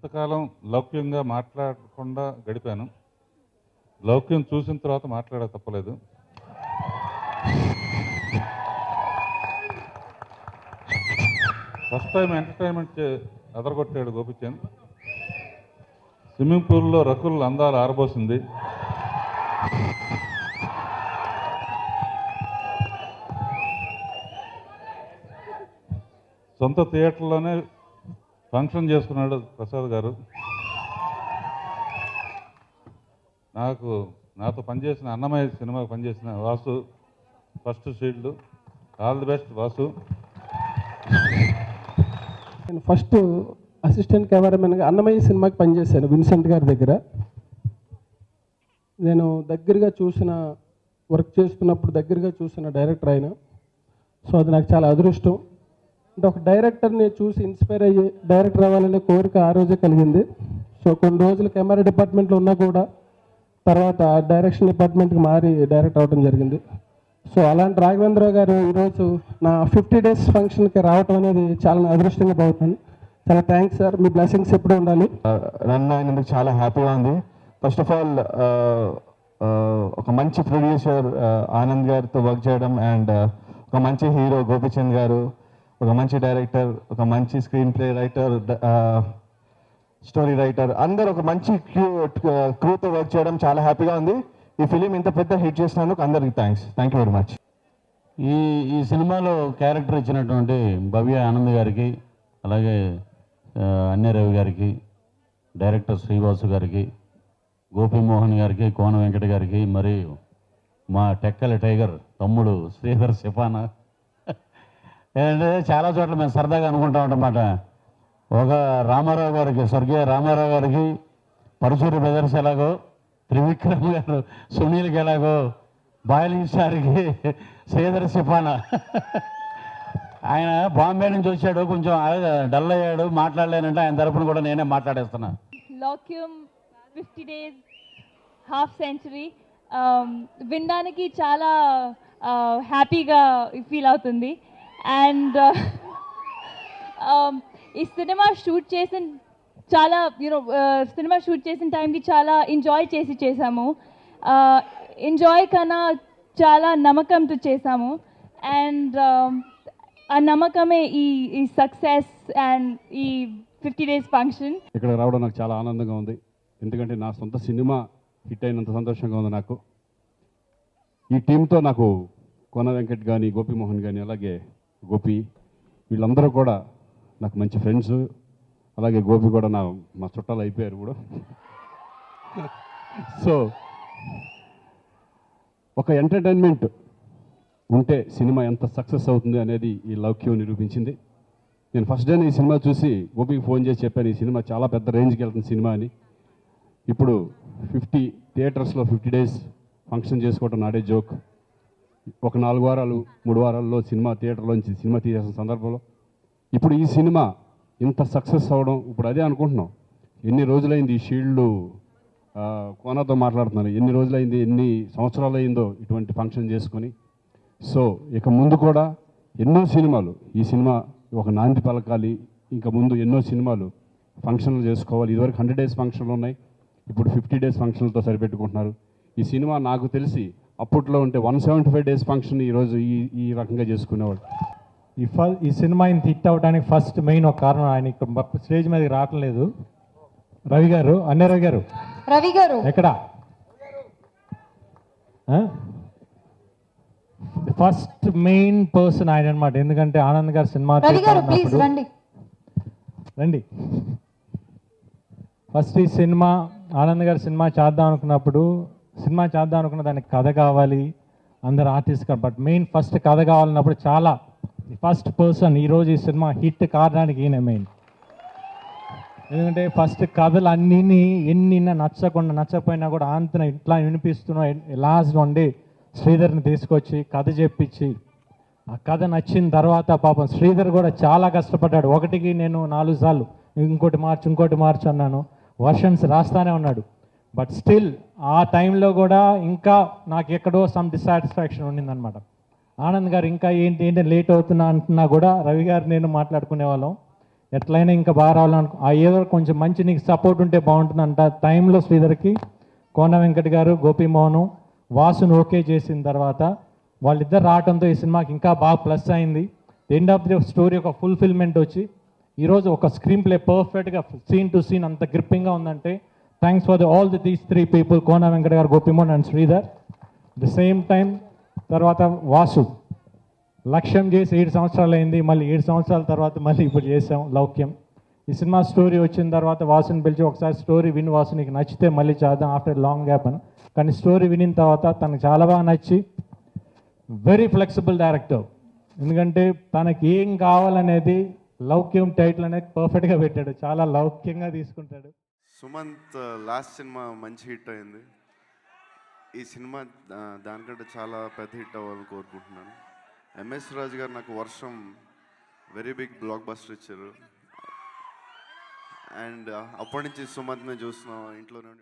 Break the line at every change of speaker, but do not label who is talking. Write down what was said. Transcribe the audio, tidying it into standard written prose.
ఇంతకాలం లౌక్యంగా మాట్లాడకుండా గడిపాను. లౌక్యం చూసిన తర్వాత మాట్లాడక తప్పలేదు. ఫస్ట్ టైం ఎంటర్టైన్మెంట్ అదరగొట్టాడు గోపిచంద్. స్విమ్మింగ్ పూల్లో రకుల్ అందాలు ఆరబోసింది. సొంత థియేటర్లోనే ఫంక్షన్ చేసుకున్నాడు ప్రసాద్ గారు. నాతో పనిచేసిన అన్నమయ్య సినిమాకు పనిచేసిన Vasu first shield. All the best Vasu.
నేను ఫస్ట్ అసిస్టెంట్ కెమెరామెన్గా అన్నమయ్య సినిమాకి పనిచేశాను విన్సెంట్ గారి దగ్గర. నేను దగ్గరగా చూసిన వర్క్ చేస్తున్నప్పుడు దగ్గరగా చూసిన డైరెక్టర్ ఆయన. సో అది నాకు చాలా అదృష్టం. అంటే ఒక డైరెక్టర్ని చూసి ఇన్స్పైర్ అయ్యి డైరెక్టర్ అవ్వాలనే కోరిక ఆ రోజే కలిగింది. సో కొన్ని రోజులు కెమెరా డిపార్ట్మెంట్లో ఉన్నా కూడా తర్వాత డైరెక్షన్ డిపార్ట్మెంట్కి మారి డైరెక్ట్ అవ్వడం జరిగింది. సో అలాంటి రాఘవేంద్రరావు గారు ఈరోజు నా 50 days ఫంక్షన్కి రావటం అనేది చాలా అదృష్టంగా భావిస్తాను. చాలా థ్యాంక్స్ సార్, మీ బ్లెస్సింగ్స్ ఎప్పుడు ఉండాలి.
రన్ అయినందుకు చాలా హ్యాపీగా ఉంది. ఫస్ట్ ఆఫ్ ఆల్ ఒక మంచి ప్రొడ్యూసర్ ఆనంద్ గారితో వర్క్ చేయడం అండ్ ఒక మంచి హీరో గోపిచంద్ గారు, ఒక మంచి డైరెక్టర్, ఒక మంచి screen play writer, story writer, అందరు ఒక మంచి క్రూతో వర్క్ చేయడం చాలా హ్యాపీగా ఉంది. ఈ ఫిలిం ఇంత పెద్ద హిట్ చేసినందుకు అందరికి thanks. Thank you very much.
ఈ సినిమాలో క్యారెక్టర్ ఇచ్చినటువంటి భవ్య ఆనంద్ గారికి, అలాగే అన్య రవి గారికి, డైరెక్టర్ శ్రీవాసు గారికి, గోపీమోహన్ గారికి, కోన వెంకట గారికి, మరియు మా టెక్కల టైగర్ తమ్ముడు శ్రీధర్ సిపానా. ఏంటంటే చాలా చోట్ల మేము సరదాగా అనుకుంటా ఉంటామన్నమాట. ఒక రామారావు గారికి, స్వర్గీయ రామారావు గారికి పరుచూరి బ్రదర్స్ ఎలాగో, త్రివిక్రమ్ గారు సునీల్కి ఎలాగో, బాయిలింగ్ స్టార్కి శ్రీధర్ సిపానా. ఆయన బాంబే నుంచి వచ్చాడు, కొంచెం డల్ అయ్యాడు, మాట్లాడలేనంటే ఆయన తరపున కూడా నేనే మాట్లాడేస్తున్నా.
లౌక్యం 50 days హాఫ్ సెంచరీ వినడానికి చాలా హ్యాపీగా ఫీల్ అవుతుంది. అండ్ ఈ సినిమా షూట్ చేసిన సినిమా షూట్ చేసిన టైంకి చాలా ఎంజాయ్ చేసాము. ఎంజాయ్ కన్నా చాలా నమ్మకంతో చేసాము. అండ్ ఆ నమ్మకమే ఈ సక్సెస్ అండ్ ఈ 50 days ఫంక్షన్.
ఇక్కడ రావడం నాకు చాలా ఆనందంగా ఉంది. ఎందుకంటే నా సొంత సినిమా హిట్ అయినంత సంతోషంగా ఉంది నాకు. ఈ టీంతో నాకు కోన వెంకట్ కానీ, గోపీమోహన్ కానీ, అలాగే గోపి, వీళ్ళందరూ కూడా నాకు మంచి ఫ్రెండ్స్. అలాగే గోపి కూడా మా చుట్టాలు అయిపోయారు కూడా. సో ఒక ఎంటర్టైన్మెంట్ ఉంటే సినిమా ఎంత సక్సెస్ అవుతుంది అనేది ఈ లౌక్యం నిరూపించింది. నేను ఫస్ట్ డే ఈ సినిమా చూసి గోపికి ఫోన్ చేసి చెప్పాను, ఈ సినిమా చాలా పెద్ద రేంజ్కి వెళ్తుంది సినిమా అని. ఇప్పుడు 50 థియేటర్స్లో 50 days ఫంక్షన్ చేసుకోవడం నాడే జోక్. ఒక 4 వారాలు 3 వారాల్లో సినిమా థియేటర్లోంచి సినిమా తీసేసిన సందర్భంలో ఇప్పుడు ఈ సినిమా ఇంత సక్సెస్ అవ్వడం, ఇప్పుడు అదే అనుకుంటున్నాం. ఎన్ని రోజులైంది ఈ షీల్డ్ కోనతో మాట్లాడుతున్నారు, ఎన్ని రోజులైంది, ఎన్ని సంవత్సరాలు అయిందో ఇటువంటి ఫంక్షన్ చేసుకొని. సో ఇక ముందు కూడా ఎన్నో సినిమాలు, ఈ సినిమా ఒక నాంది పలకాలి. ఇంకా ముందు ఎన్నో సినిమాలు ఫంక్షన్లు చేసుకోవాలి. ఇదివరకు 100 days ఫంక్షన్లు ఉన్నాయి, ఇప్పుడు 50 days ఫంక్షన్లతో సరిపెట్టుకుంటున్నారు. ఈ సినిమా నాకు తెలిసి అప్పట్లో ఉంటే 175 days ఫంక్షన్ ఈరోజు ఈ రకంగా చేసుకునేవాడు.
ఈ సినిమా ఇంత హిట్ అవ్వడానికి ఫస్ట్ మెయిన్ ఒక కారణం, ఆయన ఇక్కడ స్టేజ్ మీదకి రావటం లేదు. రవి గారు, అన్య రవి గారు ఎక్కడ ఫస్ట్ మెయిన్ పర్సన్ ఆయన అనమాట. ఎందుకంటే ఆనంద్ గారు సినిమా రండి ఫస్ట్ ఈ సినిమా ఆనంద్ గారు సినిమా చేద్దాం అనుకున్న దానికి కథ కావాలి, అందరు ఆర్టిస్ట్ కాదు, బట్ మెయిన్ ఫస్ట్ కథ కావాలన్నప్పుడు చాలా ఫస్ట్ పర్సన్ ఈరోజు ఈ సినిమా హిట్ కావడానికి ఈయన మెయిన్. ఎందుకంటే ఫస్ట్ కథలు అన్నీ ఎన్ని నచ్చకపోయినా కూడా అంతన ఇట్లా వినిపిస్తున్నా లాస్ట్ వన్ డే శ్రీధర్ని తీసుకొచ్చి కథ చెప్పించి ఆ కథ నచ్చిన తర్వాత పాపం శ్రీధర్ కూడా చాలా కష్టపడ్డాడు. ఒకటికి నేను 4 సార్లు ఇంకోటి మార్చు అన్నాను, వర్షన్స్ రాస్తానే ఉన్నాడు. బట్ స్టిల్ ఆ టైంలో కూడా ఇంకా నాకు ఎక్కడో సమ్ డిసాటిస్ఫాక్షన్ ఉండిందనమాట. ఆనంద్ గారు ఇంకా ఏంటి లేట్ అవుతున్నా అంటున్నా కూడా రవి గారు నేను మాట్లాడుకునే వాళ్ళం, ఎట్లయినా ఇంకా బాగా రావాలనుకో ఆ ఏదో కొంచెం మంచి నీకు సపోర్ట్ ఉంటే బాగుంటుందంట టైంలో శ్రీధర్కి కోన వెంకట్ గారు గోపీమోహన్ వాసును ఓకే చేసిన తర్వాత వాళ్ళిద్దరు రావడంతో ఈ సినిమాకి ఇంకా బాగా ప్లస్ అయింది. ఎండ్ ఆఫ్ ది స్టోరీ ఒక ఫుల్ఫిల్మెంట్ వచ్చి ఈరోజు ఒక స్క్రీన్ ప్లే పర్ఫెక్ట్గా సీన్ టు సీన్ అంత గ్రిప్పింగ్గా ఉందంటే thanks for all these 3 people Kona Venkat garu Gopimohan and Sridhar. The same time తర్వాత వాసు లక్ష్యం చేసి 7 సంవత్సరాలు అయింది, మళ్ళీ 7 సంవత్సరాల తర్వాత మళ్ళీ ఇప్పుడు చేసాం లౌక్యం. ఈ సినిమా స్టోరీ వచ్చిన తర్వాత వాసుని పిలిచి ఒకసారి స్టోరీ విని వాసు నీకు నచ్చితే మళ్ళీ చేద్దాం ఆఫ్టర్ లాంగ్ గ్యాప్ అని. కానీ స్టోరీ వినిన తర్వాత తనకు చాలా బాగా నచ్చి వెరీ ఫ్లెక్సిబుల్ డైరెక్టర్, ఎందుకంటే తనకి ఏం కావాలనేది లౌక్యం టైటిల్ అనేది పర్ఫెక్ట్గా పెట్టాడు, చాలా లౌక్యంగా తీసుకుంటాడు.
సుమంత్ లాస్ట్ సినిమా మంచి హిట్ అయింది. ఈ సినిమా దానికంటే చాలా పెద్ద హిట్ అవ్వాలని కోరుకుంటున్నాను. ఎంఎస్ రాజు గారు నాకు వర్షం వెరీ బిగ్ బ్లాక్ బస్టర్ ఇచ్చారు. అండ్ అప్పటి నుంచి సుమంత్ని చూస్తున్నాం ఇంట్లోనే.